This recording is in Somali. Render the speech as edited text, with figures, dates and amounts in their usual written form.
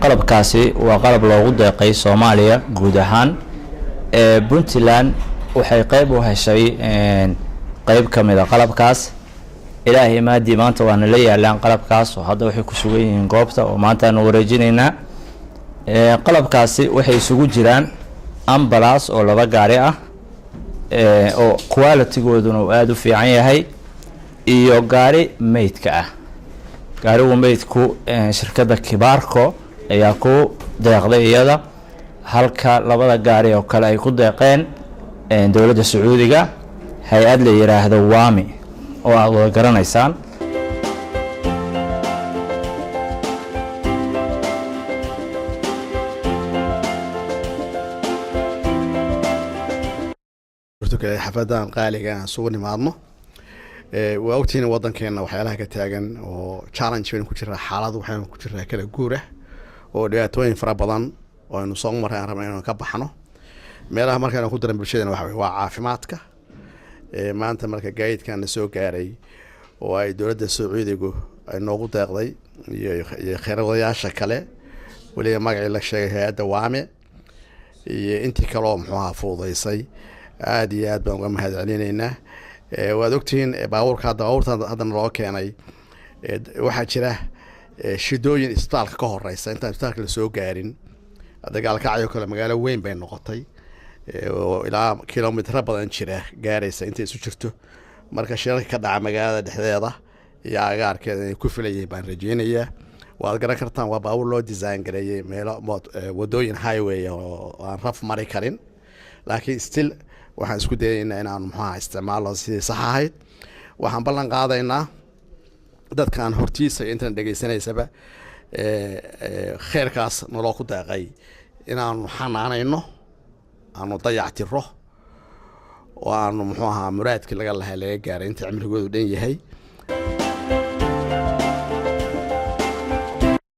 qalabkaasi waa qalab loogu deeqay Soomaaliya guud ahaan Puntland waxay qayb u heshay qayb kamid ah qalabkaas ilaahay maadi maanta waana la yaalaan qalabkaas oo hadda waxay ku sugan yihiin goobta oo maanta aan wareejinaynaa qalabkaasi waxay isugu jiraan ambulance oo laba gaari ah oo quality-gooduna aad u fiican yahay iyo gaari meydka ah gaarigu meydku shirkadda Kibaarko ayaa ku deeqday iyada halka labada gaari oo kale ay ku deeqeen dawladda Sacuudiga hay'ad la yiraahdo Wami oo aad wada garanaysaan xafadan qaaliga soo nimaadno waqtiina wadankeena waxyaalaha ka taagan oo challenge weyn ku jira xaalad waxaan ku jiraa kala guur ah oo dhibaatooyin fara badan oo aynu soo maray rabnaa inaan ka baxno meelaha markaan ku daran bulshadana waxa waa caafimaadka maanta marka gaayidkan soo gaaray oo ay dawladda Sacuudigu ay noogu deeqday iyo khayraadayaasha kale waliba magaci la sheegay hay'adda Wami iyo intii kale oo muxuu fuudeysay aad iyo aad baan uga mahadcelinaynaa waad ogtiin baabuurka hadda loo keenay waxa jira shidooyin isbitaalka ka horeysa inta isbitaalka la soo gaarin dagaalka cayo kale magaalo weyn bay noqotay oo ilaa kiiloomitir badan jira gaaraysa inta isu jirto marka shirarka ka dhaca magaalada dhexdeeda iyo agaarkeeda ay ku filayeen baan rajeynayaa waad garan kartaan waa baabuur loo design gareeyay meelo wadooyin highway oo aan raf mari karin laakiin still waxaan isku dayaynaa inaan muxuu isticmaalo sidii sax ahayd waxaan ballan qaadaynaa dadkan hortiisa intaan dhageysanaysaba khayrkaas nolol ku deeqay inaan xanaanayno aanu dayactiro oo aanu muxuu muraadkii laga gaaray inta cimrigoodu dhan yahay